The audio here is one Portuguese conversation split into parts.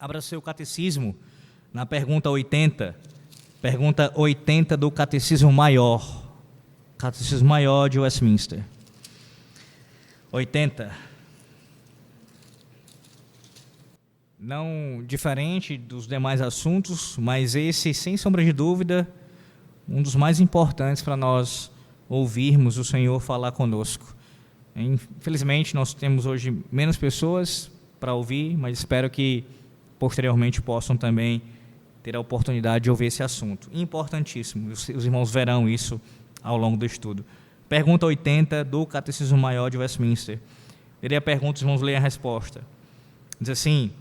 Abra seu catecismo na pergunta 80. Pergunta 80 do Catecismo Maior. Catecismo Maior de Westminster. 80. Não diferente dos demais assuntos, mas esse, sem sombra de dúvida, um dos mais importantes para nós ouvirmos o Senhor falar conosco. Infelizmente, nós temos hoje menos pessoas para ouvir, mas espero que posteriormente possam também ter a oportunidade de ouvir esse assunto. Importantíssimo, os irmãos verão isso ao longo do estudo. Pergunta 80 do Catecismo Maior de Westminster. Lerei a pergunta, os irmãos leem a resposta. Diz assim: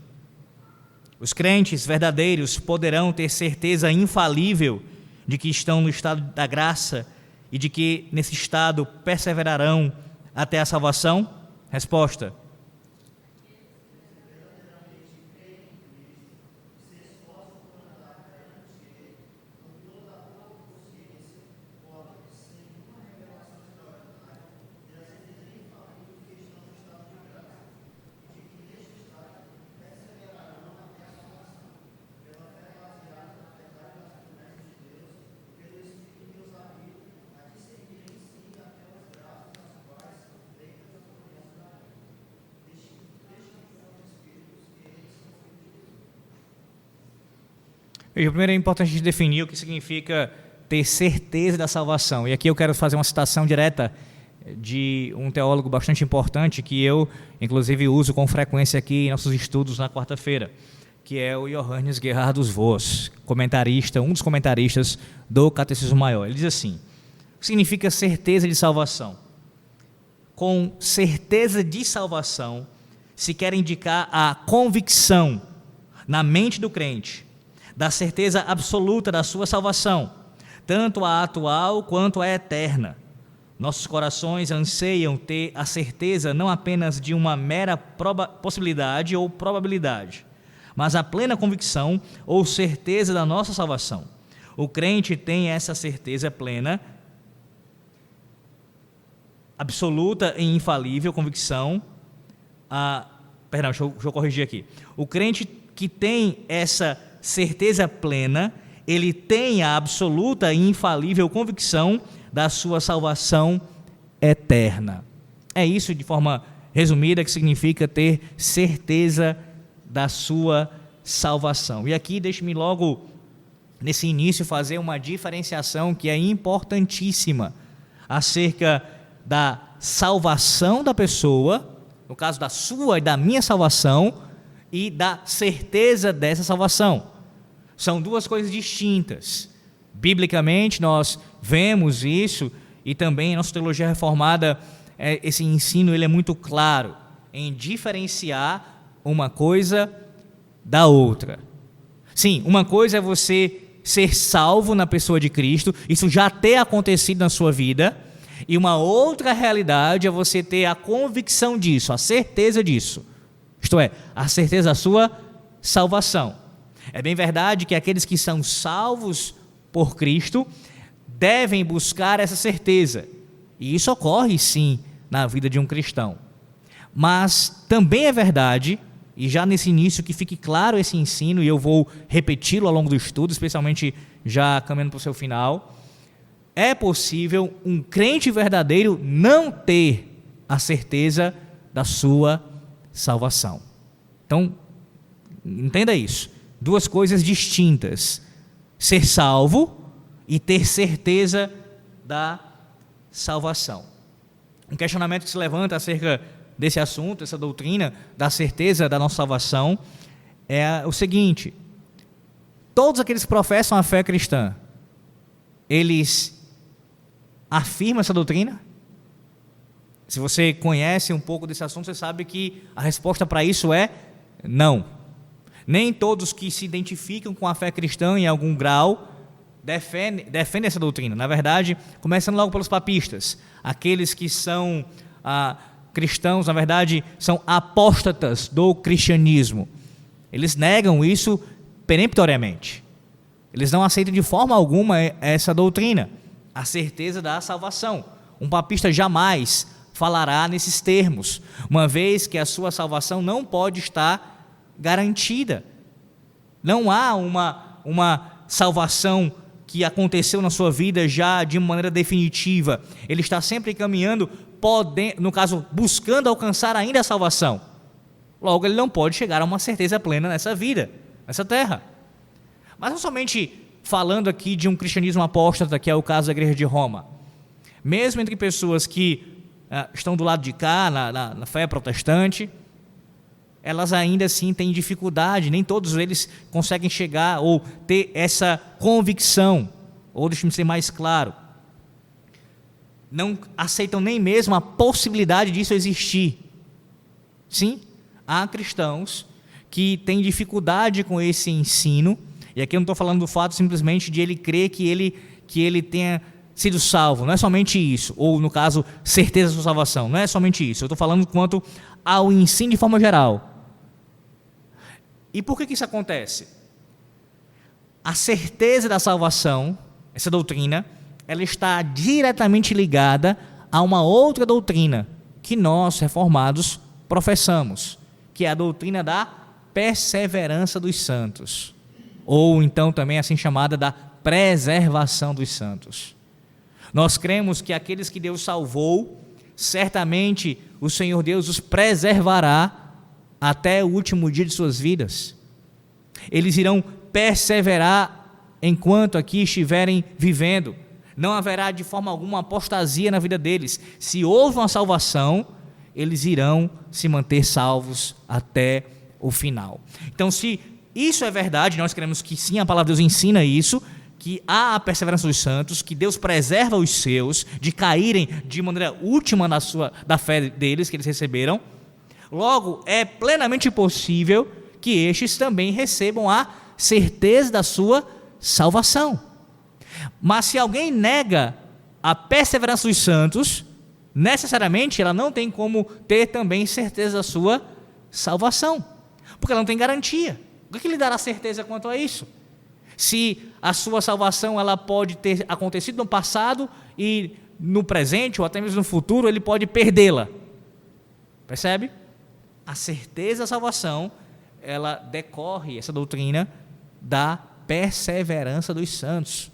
os crentes verdadeiros poderão ter certeza infalível de que estão no estado da graça e de que nesse estado perseverarão até a salvação? Resposta: primeiro é importante definir o que significa ter certeza da salvação. E aqui eu quero fazer uma citação direta de um teólogo bastante importante que eu, inclusive, uso com frequência aqui em nossos estudos na quarta-feira, que é o Johannes Gerhardus Voss, comentarista, um dos comentaristas do Catecismo Maior. Ele diz assim: o que significa certeza de salvação? Com certeza de salvação se quer indicar a convicção na mente do crente da certeza absoluta da sua salvação, tanto a atual quanto a eterna. Nossos corações anseiam ter a certeza não apenas de uma mera possibilidade ou probabilidade, mas a plena convicção ou certeza da nossa salvação. O crente tem essa certeza plena, absoluta e infalível convicção. Deixa eu corrigir aqui. O crente que tem essa certeza plena, ele tem a absoluta e infalível convicção da sua salvação eterna. É isso, de forma resumida, que significa ter certeza da sua salvação. E aqui, deixe-me logo, nesse início, fazer uma diferenciação que é importantíssima acerca da salvação da pessoa, no caso da sua e da minha salvação, e da certeza dessa salvação. São duas coisas distintas. Biblicamente, nós vemos isso, e também em nossa teologia reformada, esse ensino ele é muito claro em diferenciar uma coisa da outra. Sim, uma coisa é você ser salvo na pessoa de Cristo, isso já ter acontecido na sua vida, e uma outra realidade é você ter a convicção disso, a certeza disso, isto é, a certeza da sua salvação. É bem verdade que aqueles que são salvos por Cristo devem buscar essa certeza, e isso ocorre sim na vida de um cristão. Mas também é verdade, e já nesse início que fique claro esse ensino, e eu vou repeti-lo ao longo do estudo, especialmente já caminhando para o seu final, é possível um crente verdadeiro não ter a certeza da sua salvação. Então, entenda isso. Duas coisas distintas: ser salvo e ter certeza da salvação. Um questionamento que se levanta acerca desse assunto, essa doutrina da certeza da nossa salvação, é o seguinte: todos aqueles que professam a fé cristã, eles afirmam essa doutrina? Se você conhece um pouco desse assunto, você sabe que a resposta para isso é não. Nem todos que se identificam com a fé cristã em algum grau defendem essa doutrina. Na verdade, começando logo pelos papistas, aqueles que são cristãos, na verdade, são apóstatas do cristianismo. Eles negam isso peremptoriamente. Eles não aceitam de forma alguma essa doutrina, a certeza da salvação. Um papista jamais falará nesses termos, uma vez que a sua salvação não pode estar garantida Não há uma salvação que aconteceu na sua vida já de maneira definitiva. Ele está sempre caminhando, no caso, buscando alcançar ainda a salvação. Logo, ele não pode chegar a uma certeza plena nessa vida, nessa terra. Mas não somente falando aqui de um cristianismo apóstata, que é o caso da igreja de Roma. Mesmo entre pessoas que estão do lado de cá, na fé protestante, elas ainda assim têm dificuldade, nem todos eles conseguem chegar ou ter essa convicção, ou deixa-me ser mais claro, não aceitam nem mesmo a possibilidade disso existir. Sim, há cristãos que têm dificuldade com esse ensino, e aqui eu não estou falando do fato simplesmente de ele crer que ele tenha sido salvo, não é somente isso, ou no caso, certeza da sua salvação, não é somente isso, eu estou falando quanto ao ensino de forma geral. E por que isso acontece? A certeza da salvação, essa doutrina, ela está diretamente ligada a uma outra doutrina que nós, reformados, professamos, que é a doutrina da perseverança dos santos, ou então também assim chamada da preservação dos santos. Nós cremos que aqueles que Deus salvou, certamente o Senhor Deus os preservará até o último dia de suas vidas. Eles irão perseverar enquanto aqui estiverem vivendo. Não haverá de forma alguma apostasia na vida deles. Se houve uma salvação, eles irão se manter salvos até o final. Então, se isso é verdade, nós queremos que sim, a palavra de Deus ensina isso, que há a perseverança dos santos, que Deus preserva os seus de caírem de maneira última da fé deles, que eles receberam. Logo, é plenamente possível que estes também recebam a certeza da sua salvação. Mas se alguém nega a perseverança dos santos, necessariamente ela não tem como ter também certeza da sua salvação, porque ela não tem garantia. O que lhe dará certeza quanto a isso? Se a sua salvação ela pode ter acontecido no passado e no presente, ou até mesmo no futuro, ele pode perdê-la. Percebe? A certeza da salvação, ela decorre, essa doutrina, da perseverança dos santos.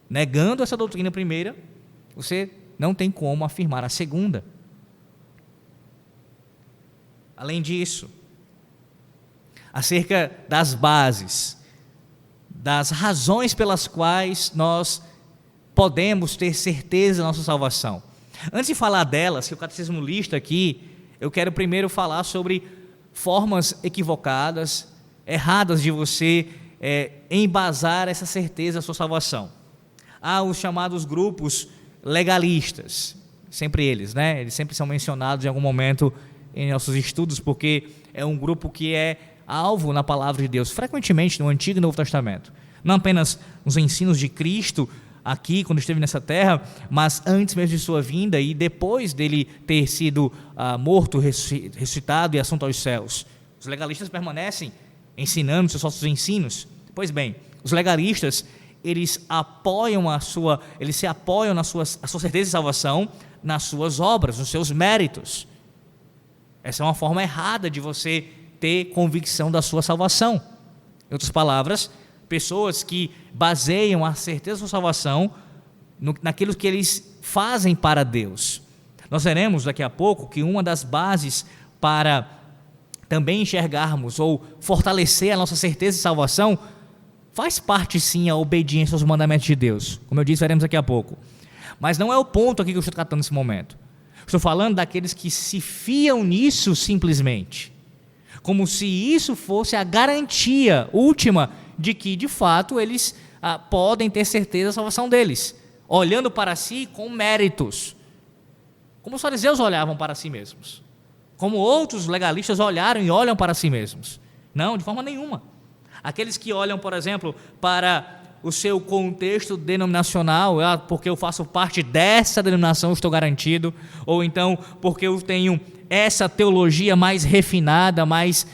Negando essa doutrina primeira, você não tem como afirmar a segunda. Além disso, acerca das bases, das razões pelas quais nós podemos ter certeza da nossa salvação. Antes de falar delas, que o catecismo lista aqui, eu quero primeiro falar sobre formas equivocadas, erradas de você embasar essa certeza da sua salvação. Há os chamados grupos legalistas, sempre eles, né? Eles sempre são mencionados em algum momento em nossos estudos, porque é um grupo que é alvo na palavra de Deus, frequentemente no Antigo e Novo Testamento. Não apenas nos ensinos de Cristo, aqui, quando esteve nessa terra, mas antes mesmo de sua vinda e depois dele ter sido morto, ressuscitado e assunto aos céus. Os legalistas permanecem ensinando seus falsos ensinos. Pois bem, os legalistas, eles se apoiam na sua certeza de salvação nas suas obras, nos seus méritos. Essa é uma forma errada de você ter convicção da sua salvação. Em outras palavras, pessoas que baseiam a certeza da sua salvação naquilo que eles fazem para Deus. Nós veremos daqui a pouco que uma das bases para também enxergarmos ou fortalecer a nossa certeza de salvação faz parte sim a obediência aos mandamentos de Deus, como eu disse, veremos daqui a pouco. Mas não é o ponto aqui que eu estou tratando nesse momento. Estou falando daqueles que se fiam nisso simplesmente, como se isso fosse a garantia última de que, de fato, eles podem ter certeza da salvação deles, olhando para si com méritos, como os fariseus olhavam para si mesmos, como outros legalistas olharam e olham para si mesmos. Não, de forma nenhuma. Aqueles que olham, por exemplo, para o seu contexto denominacional, porque eu faço parte dessa denominação, estou garantido, ou então porque eu tenho essa teologia mais refinada, mais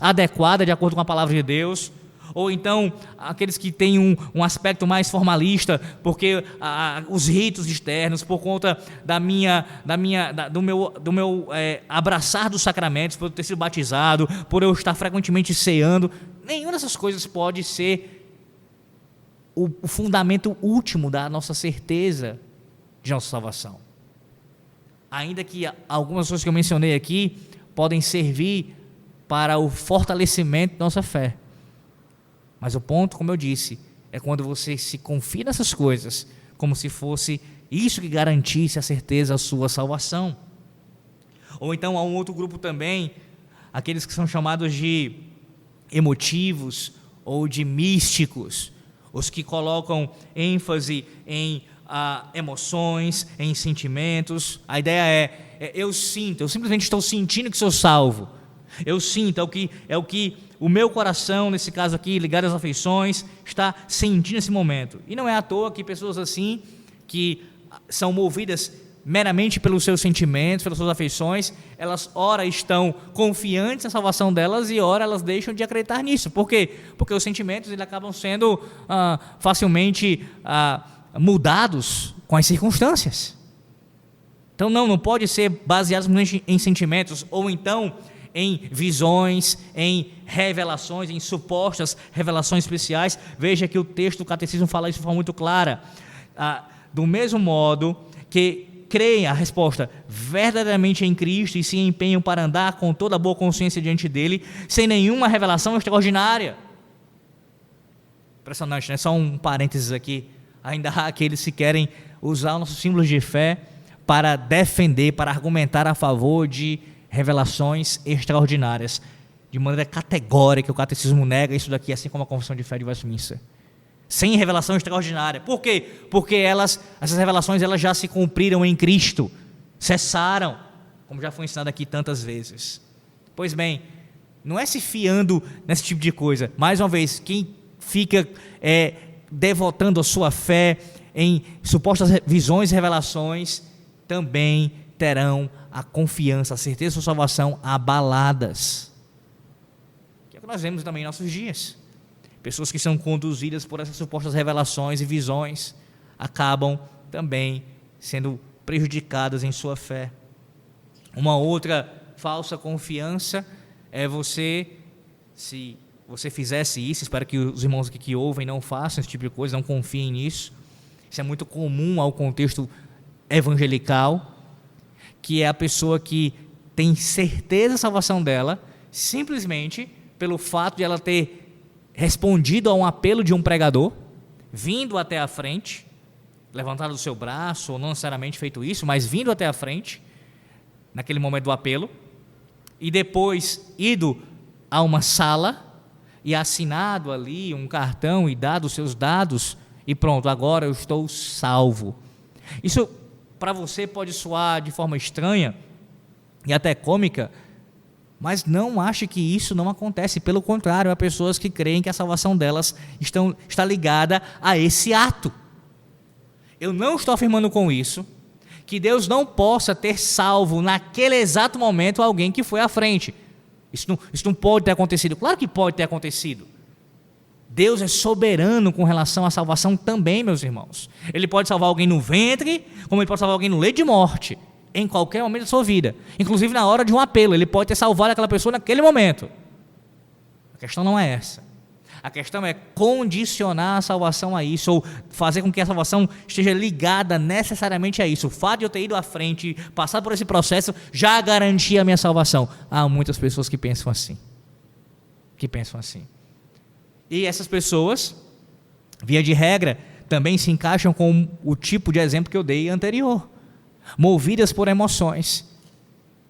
adequada de acordo com a palavra de Deus, ou então aqueles que têm um aspecto mais formalista, porque os ritos externos, por conta do meu abraçar dos sacramentos, por eu ter sido batizado, por eu estar frequentemente ceando. Nenhuma dessas coisas pode ser o fundamento último da nossa certeza de nossa salvação. Ainda que algumas coisas que eu mencionei aqui podem servir para o fortalecimento da nossa fé. Mas o ponto, como eu disse, é quando você se confia nessas coisas, como se fosse isso que garantisse a certeza da sua salvação. Ou então há um outro grupo também, aqueles que são chamados de emotivos ou de místicos, os que colocam ênfase em emoções, em sentimentos. A ideia eu sinto, eu simplesmente estou sentindo que sou salvo. Eu sinto, é o que o meu coração, nesse caso aqui, ligado às afeições, está sentindo nesse momento. E não é à toa que pessoas assim, que são movidas meramente pelos seus sentimentos, pelas suas afeições, elas ora estão confiantes na salvação delas e ora elas deixam de acreditar nisso. Por quê? Porque os sentimentos eles acabam sendo facilmente mudados com as circunstâncias. Então não pode ser baseado em sentimentos, ou então em visões, em revelações, em supostas revelações especiais. Veja que o texto do catecismo fala isso de forma muito clara. Do mesmo modo que creem, a resposta, verdadeiramente em Cristo e se empenham para andar com toda a boa consciência diante dele, sem nenhuma revelação extraordinária. Impressionante, né? Só um parênteses aqui. Ainda há aqueles que querem usar os nossos símbolos de fé para defender, para argumentar a favor de revelações extraordinárias. De maneira categórica, o catecismo nega isso daqui, assim como a confissão de fé de Westminster. Sem revelação extraordinária. Por quê? Porque essas revelações elas já se cumpriram em Cristo, cessaram, como já foi ensinado aqui tantas vezes. Pois bem, não é se fiando nesse tipo de coisa. Mais uma vez, quem fica devotando a sua fé em supostas visões e revelações, também terão a confiança, a certeza da sua salvação abaladas. Que é o que nós vemos também em nossos dias. Pessoas que são conduzidas por essas supostas revelações e visões acabam também sendo prejudicadas em sua fé. Uma outra falsa confiança é você, se você fizesse isso, espero que os irmãos aqui que ouvem não façam esse tipo de coisa, não confiem nisso. Isso é muito comum ao contexto evangelical, que é a pessoa que tem certeza da salvação dela, simplesmente pelo fato de ela ter respondido a um apelo de um pregador, vindo até a frente, levantado o seu braço, ou não necessariamente feito isso, mas vindo até a frente, naquele momento do apelo, e depois ido a uma sala e assinado ali um cartão e dado os seus dados, e pronto, agora eu estou salvo. Isso para você pode soar de forma estranha e até cômica, mas não ache que isso não acontece. Pelo contrário, há pessoas que creem que a salvação delas está ligada a esse ato. Eu não estou afirmando com isso que Deus não possa ter salvo naquele exato momento alguém que foi à frente. Isso não pode ter acontecido. Claro que pode ter acontecido. Deus é soberano com relação à salvação também, meus irmãos. Ele pode salvar alguém no ventre, como ele pode salvar alguém no leito de morte, em qualquer momento da sua vida, inclusive na hora de um apelo. Ele pode ter salvado aquela pessoa naquele momento. A questão não é essa. A questão é condicionar a salvação a isso, ou fazer com que a salvação esteja ligada necessariamente a isso. O fato de eu ter ido à frente, passar por esse processo, já garantia a minha salvação. Há muitas pessoas que pensam assim. E essas pessoas, via de regra, também se encaixam com o tipo de exemplo que eu dei anterior. Movidas por emoções.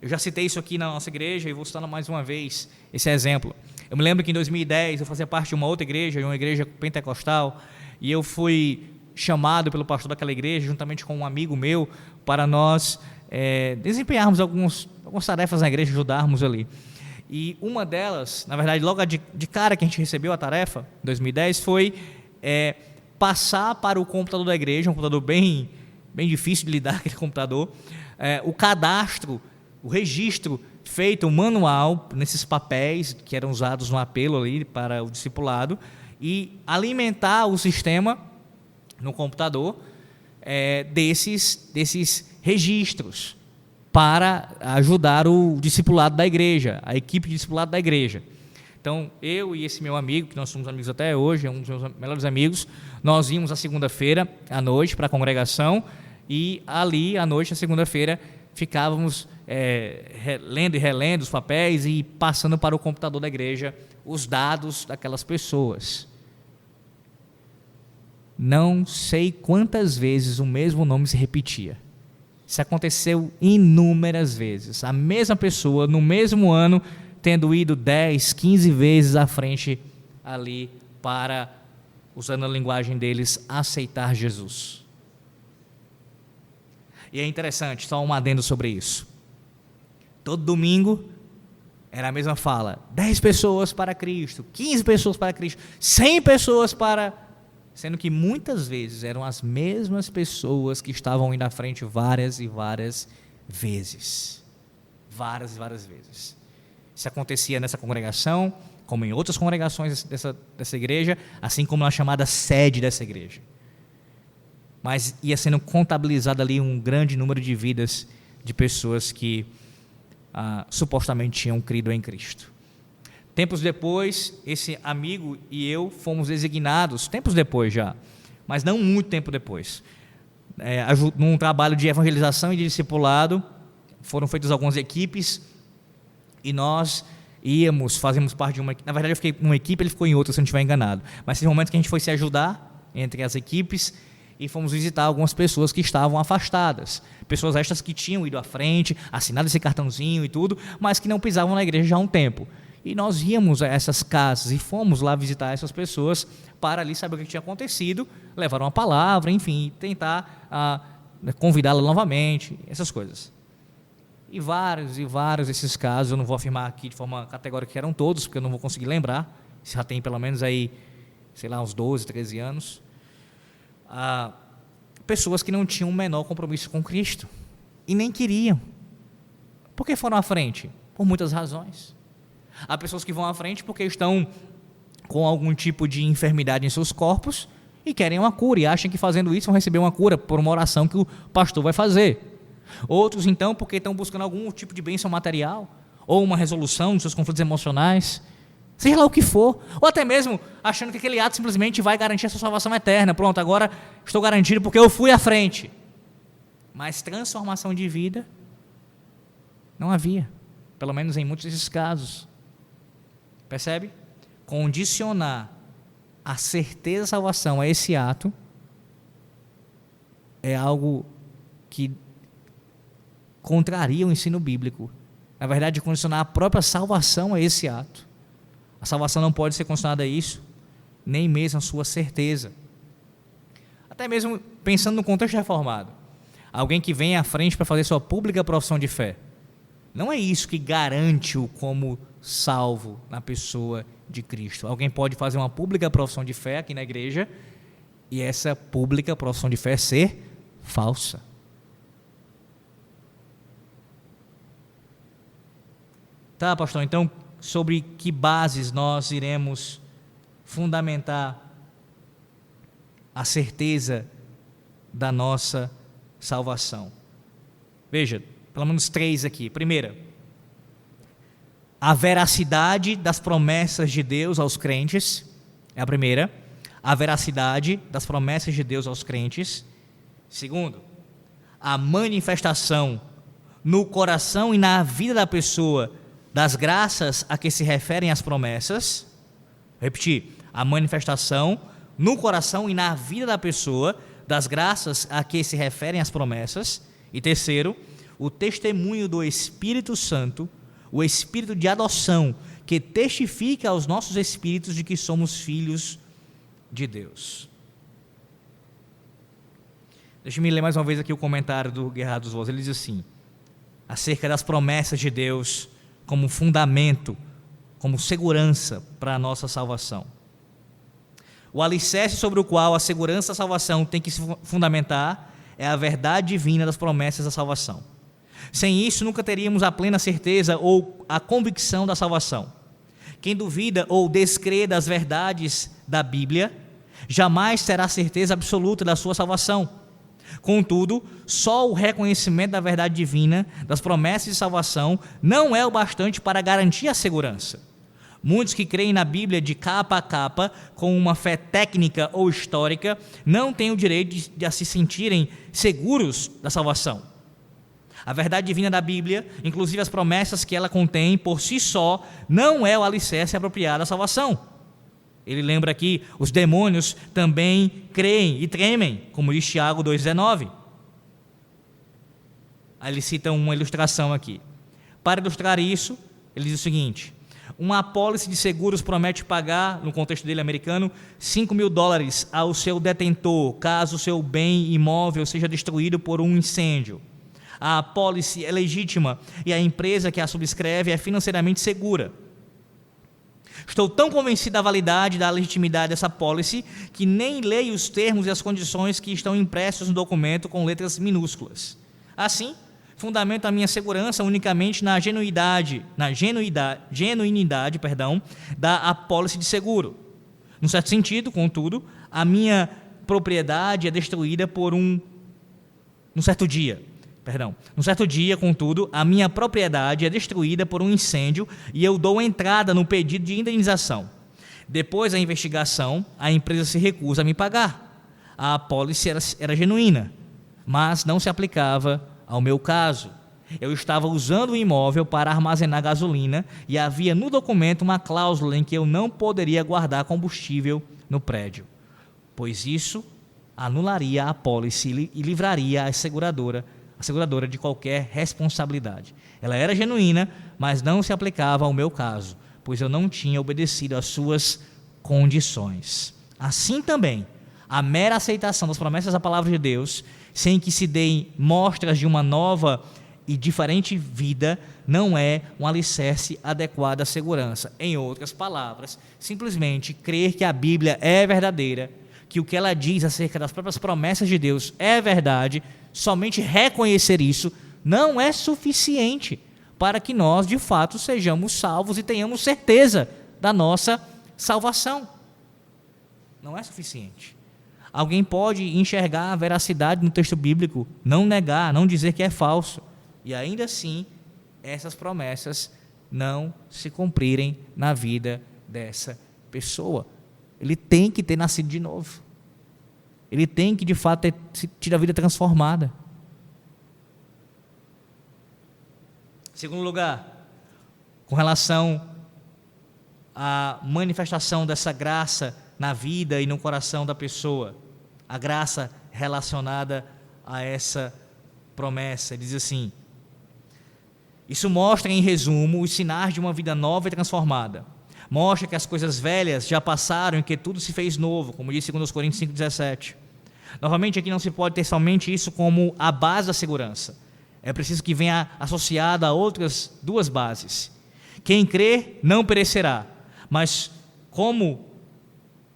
Eu já citei isso aqui na nossa igreja e vou citar mais uma vez esse exemplo. Eu me lembro que em 2010 eu fazia parte de uma outra igreja, uma igreja pentecostal, e eu fui chamado pelo pastor daquela igreja, juntamente com um amigo meu, para nós desempenharmos algumas tarefas na igreja, ajudarmos ali. E uma delas, na verdade, logo de cara que a gente recebeu a tarefa, em 2010, foi passar para o computador da igreja, um computador bem difícil de lidar, aquele computador, o cadastro, o registro feito manual nesses papéis que eram usados no apelo ali para o discipulado, e alimentar o sistema no computador desses registros para ajudar o discipulado da igreja, a equipe de discipulado da igreja. Então, eu e esse meu amigo, que nós somos amigos até hoje, é um dos meus melhores amigos, nós íamos à segunda-feira à noite para a congregação e ali, à noite, na segunda-feira, ficávamos lendo e relendo os papéis e passando para o computador da igreja os dados daquelas pessoas. Não sei quantas vezes o mesmo nome se repetia. Isso aconteceu inúmeras vezes. A mesma pessoa, no mesmo ano, tendo ido 10, 15 vezes à frente ali para, usando a linguagem deles, aceitar Jesus. E é interessante, só um adendo sobre isso. Todo domingo era a mesma fala: 10 pessoas para Cristo, 15 pessoas para Cristo, 100 pessoas para... Sendo que muitas vezes eram as mesmas pessoas que estavam indo à frente várias e várias vezes. Várias e várias vezes. Isso acontecia nessa congregação, como em outras congregações dessa igreja, assim como na chamada sede dessa igreja. Mas ia sendo contabilizado ali um grande número de vidas de pessoas que supostamente tinham crido em Cristo. Tempos depois, esse amigo e eu fomos designados, tempos depois já, mas não muito tempo depois, num trabalho de evangelização e de discipulado. Foram feitas algumas equipes e nós fazíamos parte de uma equipe. Na verdade, eu fiquei em uma equipe, ele ficou em outra, se eu não estiver enganado. Mas teve um momento que a gente foi se ajudar entre as equipes e fomos visitar algumas pessoas que estavam afastadas. Pessoas estas que tinham ido à frente, assinado esse cartãozinho e tudo, mas que não pisavam na igreja já há um tempo. E nós íamos a essas casas e fomos lá visitar essas pessoas para ali saber o que tinha acontecido, levar uma palavra, enfim, tentar convidá-la novamente, essas coisas. E vários desses casos, eu não vou afirmar aqui de forma categórica que eram todos, porque eu não vou conseguir lembrar, já tem pelo menos aí, sei lá, uns 12, 13 anos, pessoas que não tinham o menor compromisso com Cristo, e nem queriam. Por que foram à frente? Por muitas razões. Há pessoas que vão à frente porque estão com algum tipo de enfermidade em seus corpos e querem uma cura, e acham que fazendo isso vão receber uma cura por uma oração que o pastor vai fazer. Outros, então, porque estão buscando algum tipo de bênção material, ou uma resolução dos seus conflitos emocionais, seja lá o que for, ou até mesmo achando que aquele ato simplesmente vai garantir a sua salvação eterna. Pronto, agora estou garantido porque eu fui à frente. Mas transformação de vida não havia, pelo menos em muitos desses casos. Percebe? Condicionar a certeza da salvação a esse ato é algo que contraria o ensino bíblico. Na verdade, condicionar a própria salvação a esse ato. A salvação não pode ser condicionada a isso, nem mesmo a sua certeza. Até mesmo pensando no contexto reformado. Alguém que vem à frente para fazer sua pública profissão de fé. Não é isso que garante-o como salvo na pessoa de Cristo. Alguém pode fazer uma pública profissão de fé aqui na igreja e essa pública profissão de fé ser falsa. Tá, pastor, então sobre que bases nós iremos fundamentar a certeza da nossa salvação? Veja, pelo menos 3 aqui. Primeira, a veracidade das promessas de Deus aos crentes, é a primeira. A veracidade das promessas de Deus aos crentes. Segundo, a manifestação no coração e na vida da pessoa das graças a que se referem as promessas. Vou repetir, a manifestação no coração e na vida da pessoa das graças a que se referem as promessas. E terceiro, o testemunho do Espírito Santo, o Espírito de adoção, que testifica aos nossos espíritos de que somos filhos de Deus. Deixa-me ler mais uma vez aqui o comentário do Gerhard dos Voss. Ele diz assim, acerca das promessas de Deus como fundamento, como segurança para a nossa salvação. O alicerce sobre o qual a segurança da salvação tem que se fundamentar é a verdade divina das promessas da salvação. Sem isso, nunca teríamos a plena certeza ou a convicção da salvação. Quem duvida ou descrê das verdades da Bíblia, jamais terá certeza absoluta da sua salvação. Contudo, só o reconhecimento da verdade divina, das promessas de salvação, não é o bastante para garantir a segurança. Muitos que creem na Bíblia de capa a capa, com uma fé técnica ou histórica, não têm o direito de se sentirem seguros da salvação. A verdade divina da Bíblia, inclusive as promessas que ela contém, por si só, não é o alicerce apropriado à salvação. Ele lembra aqui, os demônios também creem e tremem, como diz Tiago 2,19. Aí ele cita uma ilustração aqui. Para ilustrar isso, ele diz o seguinte: uma apólice de seguros promete pagar, no contexto dele americano, $5.000 ao seu detentor, caso o seu bem imóvel seja destruído por um incêndio. A apólice é legítima e a empresa que a subscreve é financeiramente segura. Estou tão convencido da validade e da legitimidade dessa apólice que nem leio os termos e as condições que estão impressos no documento com letras minúsculas. Assim, fundamento a minha segurança unicamente na genuinidade da apólice de seguro. Num certo sentido, contudo, a minha propriedade é destruída num certo dia, contudo, a minha propriedade é destruída por um incêndio e eu dou entrada no pedido de indenização. Depois da investigação, a empresa se recusa a me pagar. A apólice era genuína, mas não se aplicava ao meu caso. Eu estava usando o imóvel para armazenar gasolina e havia no documento uma cláusula em que eu não poderia guardar combustível no prédio, pois isso anularia a apólice e livraria a seguradora de qualquer responsabilidade. Ela era genuína, mas não se aplicava ao meu caso, pois eu não tinha obedecido às suas condições. Assim também, a mera aceitação das promessas da palavra de Deus, sem que se deem mostras de uma nova e diferente vida, não é um alicerce adequado à segurança. Em outras palavras, simplesmente crer que a Bíblia é verdadeira, que o que ela diz acerca das próprias promessas de Deus é verdade, somente reconhecer isso não é suficiente para que nós, de fato, sejamos salvos e tenhamos certeza da nossa salvação. Não é suficiente. Alguém pode enxergar a veracidade no texto bíblico, não negar, não dizer que é falso, e ainda assim, essas promessas não se cumprirem na vida dessa pessoa. Ele tem que ter nascido de novo. Ele tem que, de fato, ter tido a vida transformada. Segundo lugar, com relação à manifestação dessa graça na vida e no coração da pessoa, a graça relacionada a essa promessa, ele diz assim: isso mostra, em resumo, os sinais de uma vida nova e transformada. Mostra que as coisas velhas já passaram e que tudo se fez novo, como diz 2 Coríntios 5,17. Novamente, aqui não se pode ter somente isso como a base da segurança. É preciso que venha associada a outras duas bases. Quem crê não perecerá. Mas como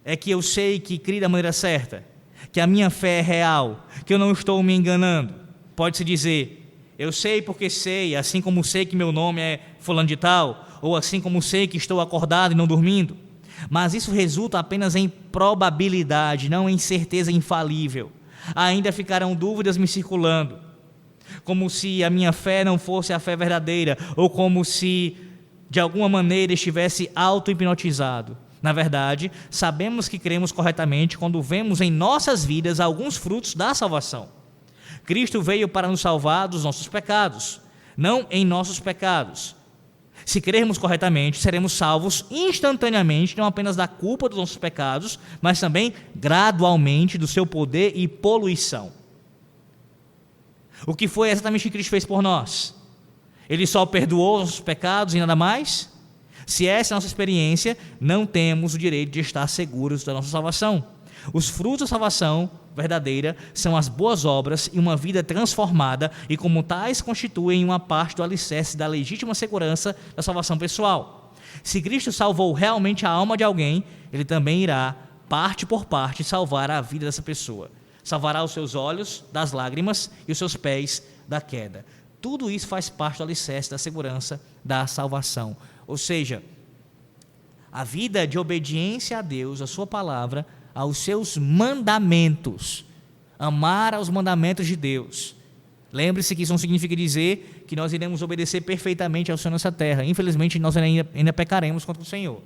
é que eu sei que criei da maneira certa? Que a minha fé é real? Que eu não estou me enganando? Pode-se dizer: eu sei porque sei, assim como sei que meu nome é fulano de tal, ou assim como sei que estou acordado e não dormindo. Mas isso resulta apenas em probabilidade, não em certeza infalível. Ainda ficarão dúvidas me circulando, como se a minha fé não fosse a fé verdadeira, ou como se de alguma maneira estivesse auto-hipnotizado. Na verdade, sabemos que cremos corretamente quando vemos em nossas vidas alguns frutos da salvação. Cristo veio para nos salvar dos nossos pecados, não em nossos pecados. Se crermos corretamente, seremos salvos instantaneamente, não apenas da culpa dos nossos pecados, mas também gradualmente do seu poder e poluição. O que foi exatamente o que Cristo fez por nós? Ele só perdoou os nossos pecados e nada mais? Se essa é a nossa experiência, não temos o direito de estar seguros da nossa salvação. Os frutos da salvação verdadeira são as boas obras e uma vida transformada, e como tais constituem uma parte do alicerce da legítima segurança da salvação pessoal. Se Cristo salvou realmente a alma de alguém, Ele também irá, parte por parte, salvar a vida dessa pessoa. Salvará os seus olhos das lágrimas e os seus pés da queda. Tudo isso faz parte do alicerce da segurança da salvação. Ou seja, a vida de obediência a Deus, a sua palavra, aos seus mandamentos, amar aos mandamentos de Deus, Lembre-se que isso não significa dizer que nós iremos obedecer perfeitamente ao Senhor nessa terra. Infelizmente, nós ainda pecaremos contra o Senhor.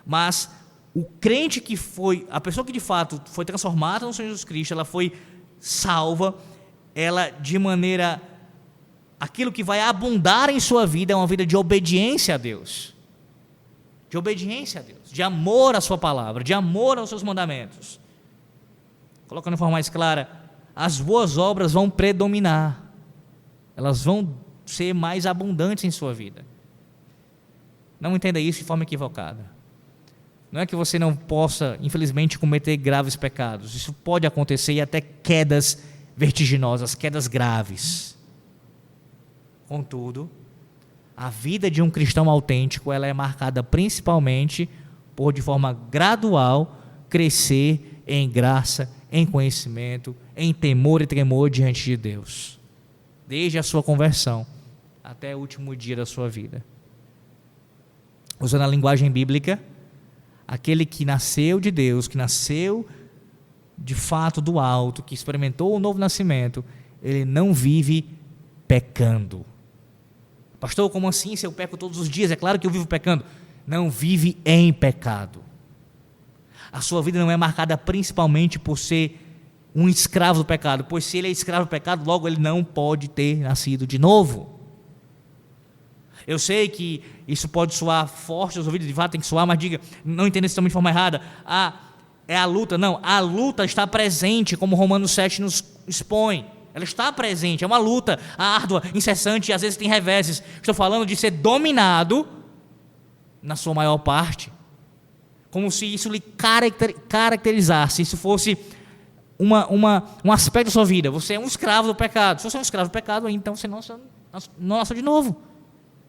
Mas o crente que foi, a pessoa que de fato foi transformada no Senhor Jesus Cristo, ela foi salva, ela de maneira, aquilo que vai abundar em sua vida é uma vida de obediência a Deus. De obediência a Deus, de amor à sua palavra, de amor aos seus mandamentos. Colocando de forma mais clara, as boas obras vão predominar, elas vão ser mais abundantes em sua vida. Não entenda isso de forma equivocada. Não é que você não possa, infelizmente, cometer graves pecados. Isso pode acontecer, e até quedas vertiginosas, quedas graves. Contudo, a vida de um cristão autêntico, ela é marcada principalmente por, de forma gradual, crescer em graça, em conhecimento, em temor e tremor diante de Deus, desde a sua conversão até o último dia da sua vida. Usando a linguagem bíblica, aquele que nasceu de Deus, que nasceu de fato do alto, que experimentou o novo nascimento, ele não vive pecando. Pastor, como assim se eu peco todos os dias? É claro que eu vivo pecando. Não vive em pecado. A sua vida não é marcada principalmente por ser um escravo do pecado, pois se ele é escravo do pecado, logo ele não pode ter nascido de novo. Eu sei que isso pode soar forte aos ouvidos, de fato tem que soar, mas diga, não entenda isso também de forma errada. É a luta. Não, a luta está presente, como Romanos 7 nos expõe. Ela está presente, é uma luta árdua, incessante, e às vezes tem reveses. Estou falando de ser dominado, na sua maior parte, como se isso lhe caracterizasse, isso fosse um aspecto da sua vida. Você é um escravo do pecado. Se você é um escravo do pecado, então você não nasceu de novo.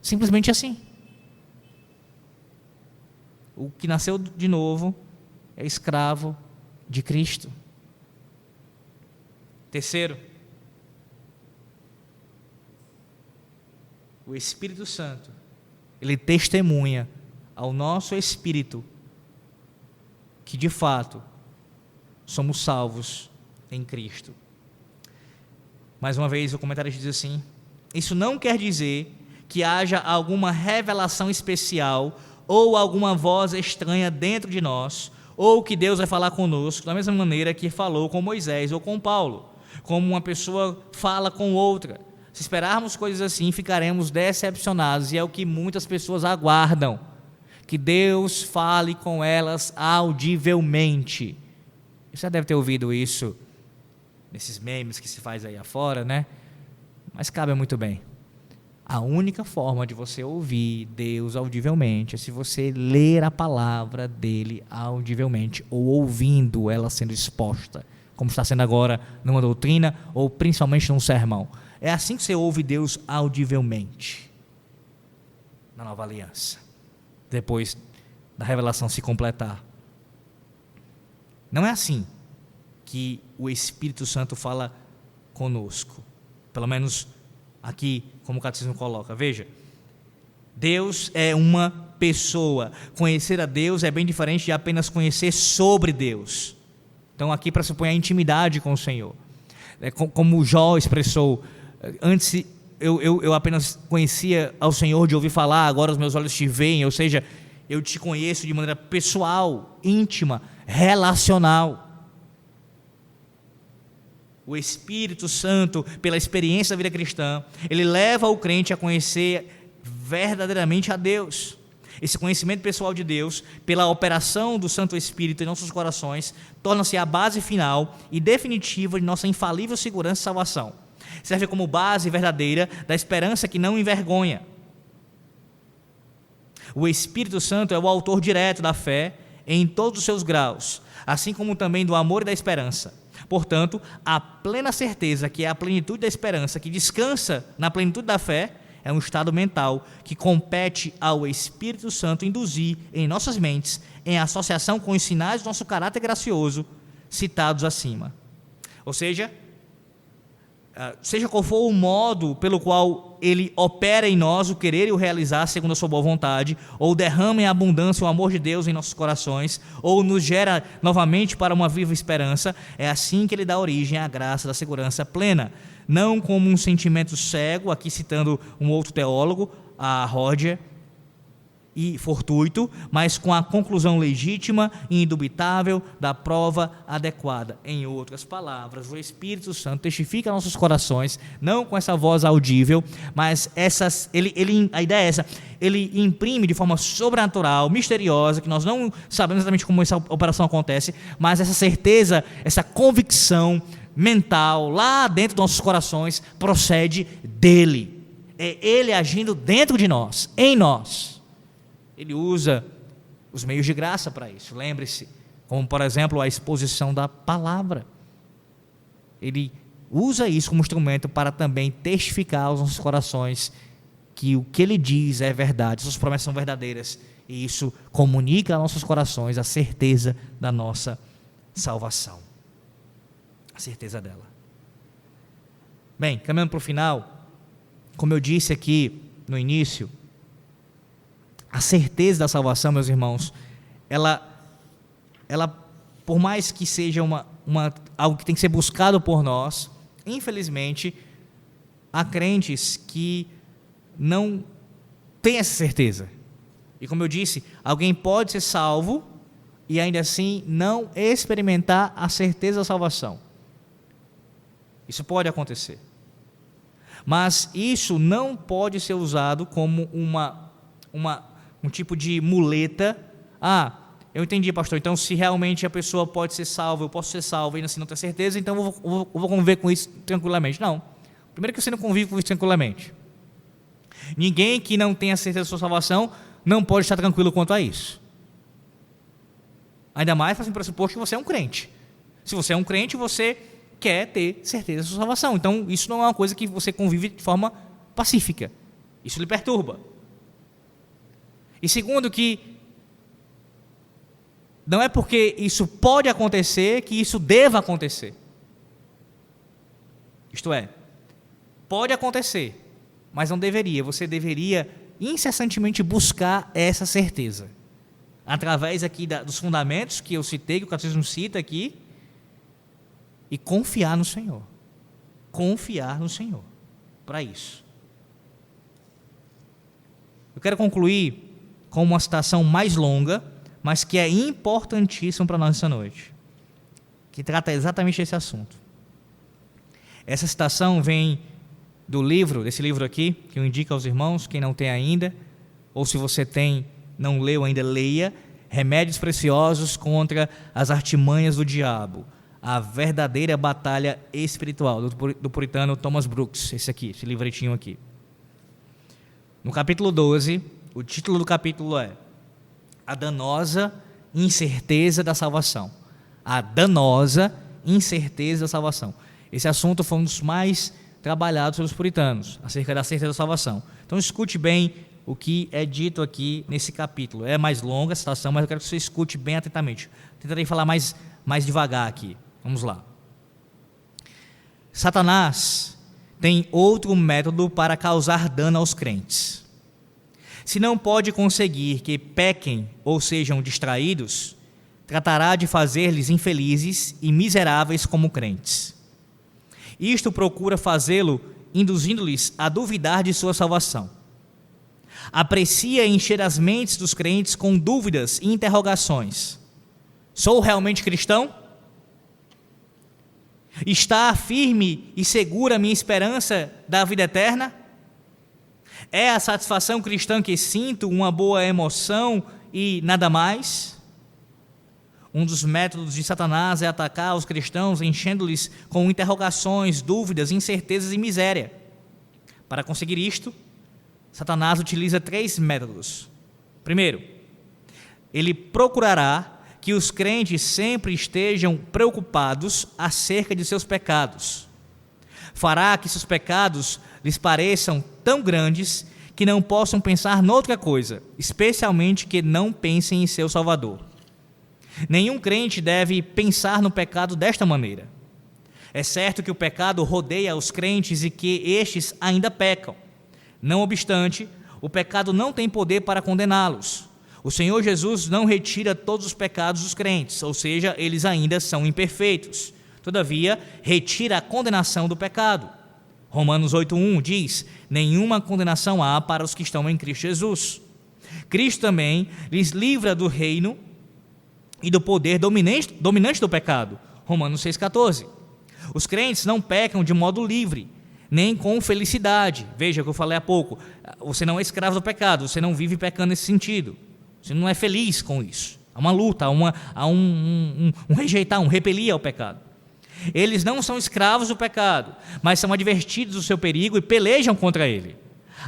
Simplesmente assim. O que nasceu de novo é escravo de Cristo. Terceiro, o Espírito Santo, ele testemunha ao nosso espírito que de fato somos salvos em Cristo. Mais uma vez o comentário diz assim: isso não quer dizer que haja alguma revelação especial ou alguma voz estranha dentro de nós, ou que Deus vai falar conosco da mesma maneira que falou com Moisés ou com Paulo, como uma pessoa fala com outra. Se esperarmos coisas assim, ficaremos decepcionados, e é o que muitas pessoas aguardam, que Deus fale com elas audivelmente. Você já deve ter ouvido isso nesses memes que se faz aí afora, né? Mas cabe muito bem. A única forma de você ouvir Deus audivelmente é se você ler a palavra dele audivelmente, ou ouvindo ela sendo exposta, como está sendo agora numa doutrina, ou principalmente num sermão. É assim que você ouve Deus audivelmente, na nova aliança, depois da revelação se completar. Não é assim que o Espírito Santo fala conosco, pelo menos aqui, como o catecismo coloca. Veja, Deus é uma pessoa. Conhecer a Deus é bem diferente de apenas conhecer sobre Deus. Então aqui pressupõe a intimidade com o Senhor. Como Jó expressou, antes eu apenas conhecia ao Senhor de ouvir falar, agora os meus olhos te veem, ou seja, eu te conheço de maneira pessoal, íntima, relacional. O Espírito Santo, pela experiência da vida cristã, ele leva o crente a conhecer verdadeiramente a Deus. Esse conhecimento pessoal de Deus, pela operação do Santo Espírito em nossos corações, torna-se a base final e definitiva de nossa infalível segurança e salvação. Serve como base verdadeira da esperança que não envergonha. O Espírito Santo é o autor direto da fé em todos os seus graus, assim como também do amor e da esperança. Portanto, a plena certeza que é a plenitude da esperança, que descansa na plenitude da fé, é um estado mental que compete ao Espírito Santo induzir em nossas mentes, em associação com os sinais do nosso caráter gracioso, citados acima. Ou seja, seja qual for o modo pelo qual Ele opera em nós o querer e o realizar segundo a sua boa vontade, ou derrama em abundância o amor de Deus em nossos corações, ou nos gera novamente para uma viva esperança, é assim que Ele dá origem à graça da segurança plena. Não como um sentimento cego, aqui citando um outro teólogo, a Roger, e fortuito, mas com a conclusão legítima e indubitável da prova adequada. Em outras palavras, o Espírito Santo testifica nossos corações, não com essa voz audível, mas a ideia é essa, ele imprime de forma sobrenatural, misteriosa, que nós não sabemos exatamente como essa operação acontece, mas essa certeza, essa convicção mental, lá dentro dos nossos corações, procede dele. É ele agindo dentro de nós, em nós. Ele usa os meios de graça para isso, lembre-se, como por exemplo a exposição da palavra. Ele usa isso como instrumento para também testificar aos nossos corações que o que ele diz é verdade, suas promessas são verdadeiras, e isso comunica aos nossos corações a certeza da nossa salvação, a certeza dela. Bem, caminhando para o final, como eu disse aqui no início, a certeza da salvação, meus irmãos, ela por mais que seja algo que tem que ser buscado por nós, infelizmente, há crentes que não têm essa certeza. E como eu disse, alguém pode ser salvo e ainda assim não experimentar a certeza da salvação. Isso pode acontecer. Mas isso não pode ser usado como um tipo de muleta. Eu entendi, pastor, então se realmente a pessoa pode ser salva, eu posso ser salvo, ainda assim não tenho certeza, então eu vou conviver com isso tranquilamente. Não, primeiro que você não convive com isso tranquilamente. Ninguém que não tenha certeza da sua salvação não pode estar tranquilo quanto a isso. Ainda mais fazendo pressuposto que você é um crente. Se você é um crente, você quer ter certeza da sua salvação, então isso não é uma coisa que você convive de forma pacífica, isso lhe perturba. E segundo, que não é porque isso pode acontecer que isso deva acontecer. Isto é, pode acontecer, mas não deveria. Você deveria incessantemente buscar essa certeza, através aqui dos fundamentos que eu citei, que o catecismo cita aqui, e confiar no Senhor. Confiar no Senhor para isso. Eu quero concluir com uma citação mais longa, mas que é importantíssima para nós essa noite, que trata exatamente desse assunto. Essa citação vem desse livro aqui, que eu indico aos irmãos, quem não tem ainda, ou se você tem, não leu ainda, leia, Remédios Preciosos contra as Artimanhas do Diabo, a verdadeira batalha espiritual, do puritano Thomas Brooks, esse livretinho aqui. No capítulo 12, o título do capítulo é A Danosa Incerteza da Salvação. A danosa incerteza da salvação. Esse assunto foi um dos mais trabalhados pelos puritanos, acerca da certeza da salvação. Então escute bem o que é dito aqui nesse capítulo. É mais longa a citação, mas eu quero que você escute bem atentamente. Tentarei falar mais devagar aqui. Vamos lá. Satanás tem outro método para causar dano aos crentes. Se não pode conseguir que pequem ou sejam distraídos, tratará de fazer-lhes infelizes e miseráveis como crentes. Isto procura fazê-lo, induzindo-lhes a duvidar de sua salvação. Aprecia encher as mentes dos crentes com dúvidas e interrogações. Sou realmente cristão? Está firme e segura a minha esperança da vida eterna? É a satisfação cristã que sinto uma boa emoção e nada mais? Um dos métodos de Satanás é atacar os cristãos, enchendo-lhes com interrogações, dúvidas, incertezas e miséria. Para conseguir isto, Satanás utiliza 3 métodos. Primeiro, ele procurará que os crentes sempre estejam preocupados acerca de seus pecados. Fará que seus pecados lhes pareçam tão grandes que não possam pensar noutra coisa, especialmente que não pensem em seu Salvador. Nenhum crente deve pensar no pecado desta maneira. É certo que o pecado rodeia os crentes e que estes ainda pecam. Não obstante, o pecado não tem poder para condená-los. O Senhor Jesus não retira todos os pecados dos crentes, ou seja, eles ainda são imperfeitos. Todavia, retira a condenação do pecado. Romanos 8:1 diz: nenhuma condenação há para os que estão em Cristo Jesus. Cristo também lhes livra do reino e do poder dominante do pecado. Romanos 6,14. Os crentes não pecam de modo livre, nem com felicidade. Veja o que eu falei há pouco, você não é escravo do pecado, você não vive pecando nesse sentido, você não é feliz com isso. Há uma luta, há um rejeitar, um repelir ao pecado. Eles não são escravos do pecado, mas são advertidos do seu perigo e pelejam contra ele.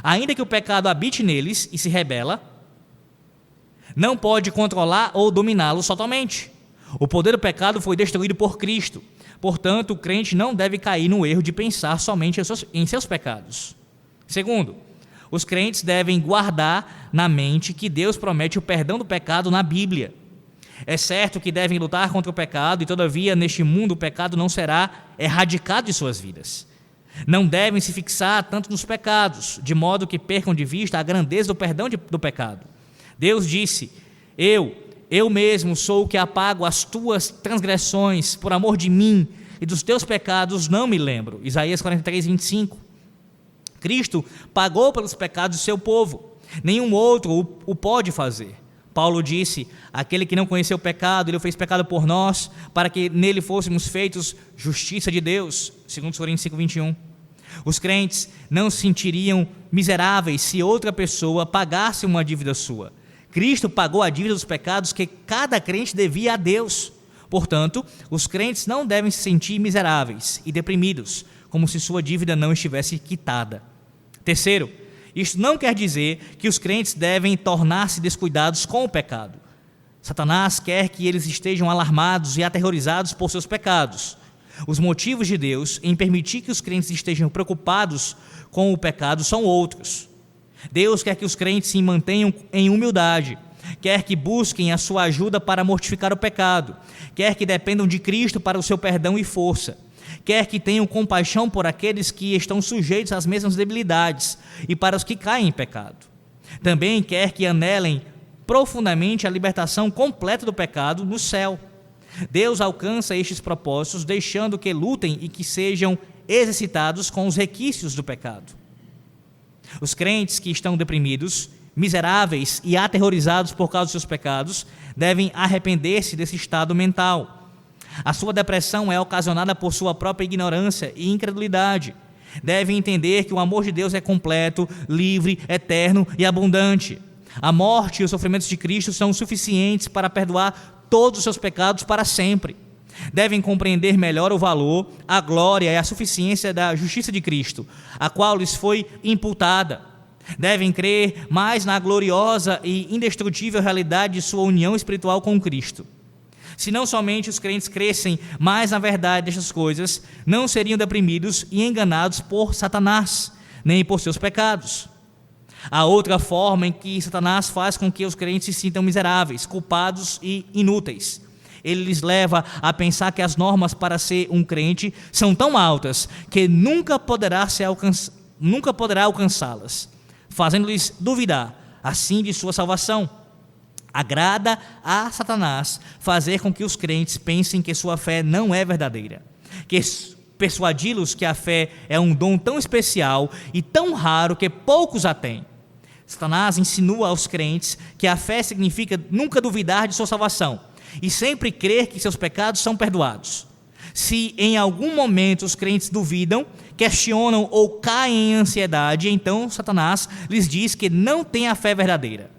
Ainda que o pecado habite neles e se rebela, não pode controlar ou dominá-los totalmente. O poder do pecado foi destruído por Cristo. Portanto, o crente não deve cair no erro de pensar somente em seus pecados. Segundo, os crentes devem guardar na mente que Deus promete o perdão do pecado na Bíblia. É certo que devem lutar contra o pecado e, todavia, neste mundo o pecado não será erradicado de suas vidas. Não devem se fixar tanto nos pecados, de modo que percam de vista a grandeza do perdão do pecado. Deus disse: Eu mesmo sou o que apago as tuas transgressões por amor de mim, e dos teus pecados não me lembro. Isaías 43:25. Cristo pagou pelos pecados do seu povo. Nenhum outro o pode fazer. Paulo disse: aquele que não conheceu o pecado, ele o fez pecado por nós, para que nele fôssemos feitos justiça de Deus. 2 Coríntios 5:21. Os crentes não se sentiriam miseráveis se outra pessoa pagasse uma dívida sua. Cristo pagou a dívida dos pecados que cada crente devia a Deus. Portanto, os crentes não devem se sentir miseráveis e deprimidos, como se sua dívida não estivesse quitada. Terceiro, isto não quer dizer que os crentes devem tornar-se descuidados com o pecado. Satanás quer que eles estejam alarmados e aterrorizados por seus pecados. Os motivos de Deus em permitir que os crentes estejam preocupados com o pecado são outros. Deus quer que os crentes se mantenham em humildade, quer que busquem a sua ajuda para mortificar o pecado, quer que dependam de Cristo para o seu perdão e força, quer que tenham compaixão por aqueles que estão sujeitos às mesmas debilidades e para os que caem em pecado. Também quer que anelem profundamente a libertação completa do pecado no céu. Deus alcança estes propósitos deixando que lutem e que sejam exercitados com os requisitos do pecado. Os crentes que estão deprimidos, miseráveis e aterrorizados por causa dos seus pecados devem arrepender-se desse estado mental. A sua depressão é ocasionada por sua própria ignorância e incredulidade. Devem entender que o amor de Deus é completo, livre, eterno e abundante. A morte e os sofrimentos de Cristo são suficientes para perdoar todos os seus pecados para sempre. Devem compreender melhor o valor, a glória e a suficiência da justiça de Cristo, a qual lhes foi imputada. Devem crer mais na gloriosa e indestrutível realidade de sua união espiritual com Cristo. Se não somente os crentes crescem mais na verdade destas coisas, não seriam deprimidos e enganados por Satanás, nem por seus pecados. Há outra forma em que Satanás faz com que os crentes se sintam miseráveis, culpados e inúteis. Ele lhes leva a pensar que as normas para ser um crente são tão altas que nunca poderá alcançá-las, fazendo-lhes duvidar, assim, de sua salvação. Agrada a Satanás fazer com que os crentes pensem que sua fé não é verdadeira, que persuadi-los que a fé é um dom tão especial e tão raro que poucos a têm. Satanás insinua aos crentes que a fé significa nunca duvidar de sua salvação e sempre crer que seus pecados são perdoados. Se em algum momento os crentes duvidam, questionam ou caem em ansiedade, então Satanás lhes diz que não têm a fé verdadeira.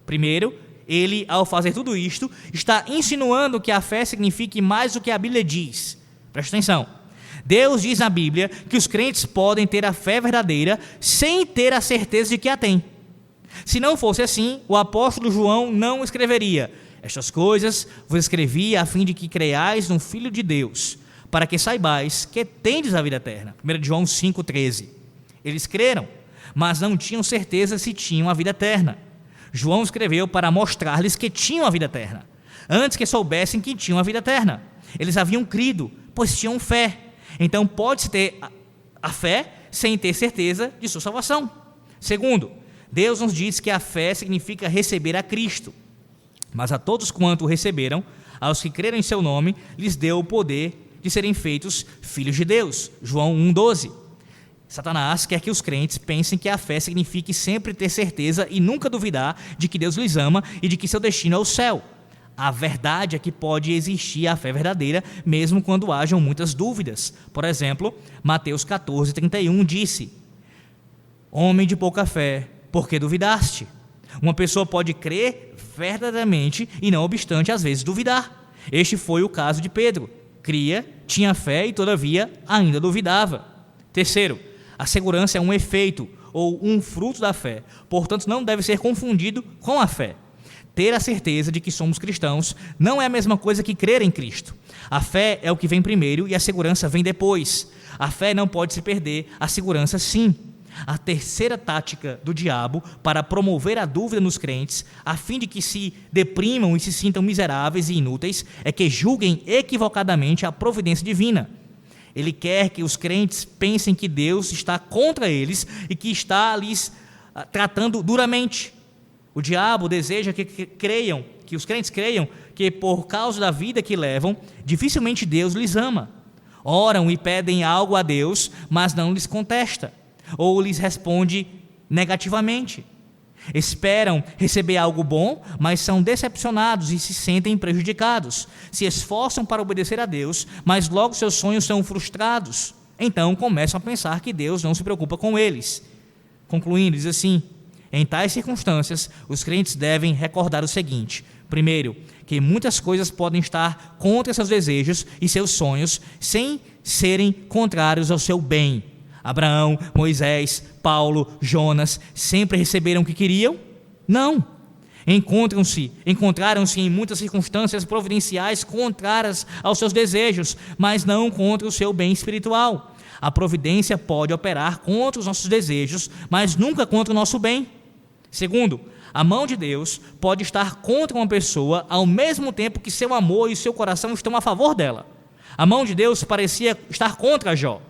Primeiro, ele, ao fazer tudo isto, está insinuando que a fé signifique mais do que a Bíblia diz. Presta atenção. Deus diz na Bíblia que os crentes podem ter a fé verdadeira sem ter a certeza de que a têm. Se não fosse assim, o apóstolo João não escreveria: estas coisas vos escrevi a fim de que creiais no Filho de Deus, para que saibais que tendes a vida eterna. 1 João 5,13. Eles creram, mas não tinham certeza se tinham a vida eterna. João escreveu para mostrar-lhes que tinham a vida eterna, antes que soubessem que tinham a vida eterna. Eles haviam crido, pois tinham fé. Então pode-se ter a fé sem ter certeza de sua salvação. Segundo, Deus nos diz que a fé significa receber a Cristo. Mas a todos quanto o receberam, aos que creram em seu nome, lhes deu o poder de serem feitos filhos de Deus. João 1,12. Satanás quer que os crentes pensem que a fé signifique sempre ter certeza e nunca duvidar de que Deus lhes ama e de que seu destino é o céu. A verdade é que pode existir a fé verdadeira, mesmo quando hajam muitas dúvidas. Por exemplo, Mateus 14,31 disse: Homem de pouca fé, por que duvidaste? Uma pessoa pode crer verdadeiramente e, não obstante, às vezes duvidar. Este foi o caso de Pedro. Cria, tinha fé e, todavia, ainda duvidava. Terceiro, a segurança é um efeito ou um fruto da fé, portanto, não deve ser confundido com a fé. Ter a certeza de que somos cristãos não é a mesma coisa que crer em Cristo. A fé é o que vem primeiro e a segurança vem depois. A fé não pode se perder, a segurança sim. A terceira tática do diabo para promover a dúvida nos crentes, a fim de que se deprimam e se sintam miseráveis e inúteis, é que julguem equivocadamente a providência divina. Ele quer que os crentes pensem que Deus está contra eles e que está lhes tratando duramente. O diabo deseja que os crentes creiam que, por causa da vida que levam, dificilmente Deus lhes ama. Oram e pedem algo a Deus, mas não lhes contesta, ou lhes responde negativamente. Esperam receber algo bom, mas são decepcionados e se sentem prejudicados. Se esforçam para obedecer a Deus, mas logo seus sonhos são frustrados. Então começam a pensar que Deus não se preocupa com eles. Concluindo, diz assim: em tais circunstâncias, os crentes devem recordar o seguinte: primeiro, que muitas coisas podem estar contra seus desejos e seus sonhos, sem serem contrários ao seu bem. Abraão, Moisés, Paulo, Jonas, sempre receberam o que queriam? Não. Encontraram-se em muitas circunstâncias providenciais contrárias aos seus desejos, mas não contra o seu bem espiritual. A providência pode operar contra os nossos desejos, mas nunca contra o nosso bem. Segundo, a mão de Deus pode estar contra uma pessoa ao mesmo tempo que seu amor e seu coração estão a favor dela. A mão de Deus parecia estar contra Jó,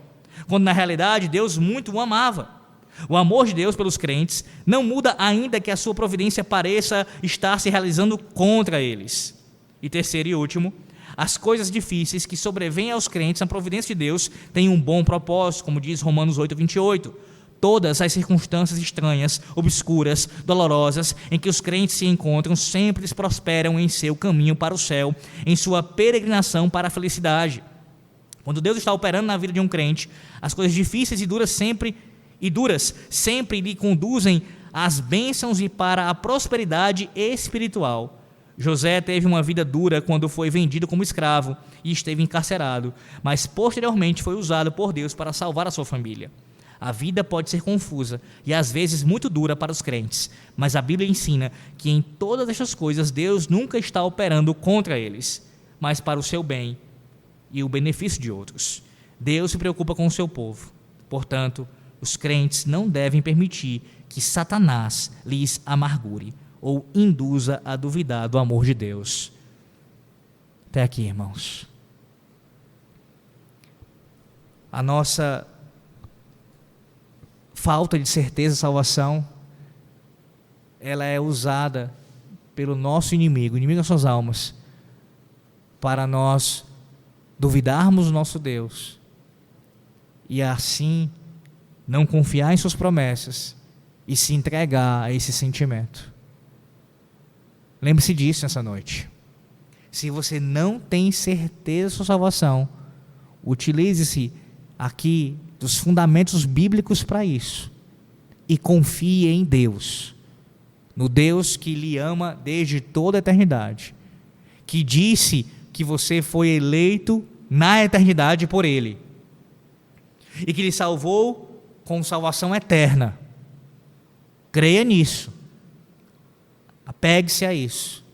quando na realidade Deus muito o amava. O amor de Deus pelos crentes não muda ainda que a sua providência pareça estar se realizando contra eles. E terceiro e último, as coisas difíceis que sobrevêm aos crentes na providência de Deus têm um bom propósito, como diz Romanos 8,28. Todas as circunstâncias estranhas, obscuras, dolorosas em que os crentes se encontram sempre lhes prosperam em seu caminho para o céu, em sua peregrinação para a felicidade. Quando Deus está operando na vida de um crente, as coisas difíceis e duras sempre lhe conduzem às bênçãos e para a prosperidade espiritual. José teve uma vida dura quando foi vendido como escravo e esteve encarcerado, mas posteriormente foi usado por Deus para salvar a sua família. A vida pode ser confusa e às vezes muito dura para os crentes, mas a Bíblia ensina que em todas estas coisas Deus nunca está operando contra eles, mas para o seu bem e o benefício de outros. Deus se preocupa com o seu povo. Portanto, os crentes não devem permitir que Satanás lhes amargure ou induza a duvidar do amor de Deus. Até aqui, irmãos. A nossa falta de certeza de salvação, ela é usada pelo nosso inimigo, o inimigo das suas almas, para nós duvidarmos do nosso Deus e assim não confiar em suas promessas e se entregar a esse sentimento. Lembre-se disso nessa noite. Se você não tem certeza da sua salvação, utilize-se aqui dos fundamentos bíblicos para isso e confie em Deus, no Deus que lhe ama desde toda a eternidade, que disse que você foi eleito na eternidade por Ele e que lhe salvou com salvação eterna. Creia nisso, apegue-se a isso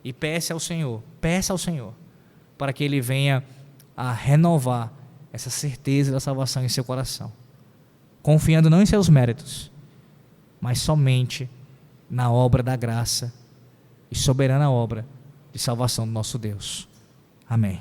e peça ao Senhor para que Ele venha a renovar essa certeza da salvação em seu coração, confiando não em seus méritos, mas somente na obra da graça e soberana obra de salvação do nosso Deus. Amém.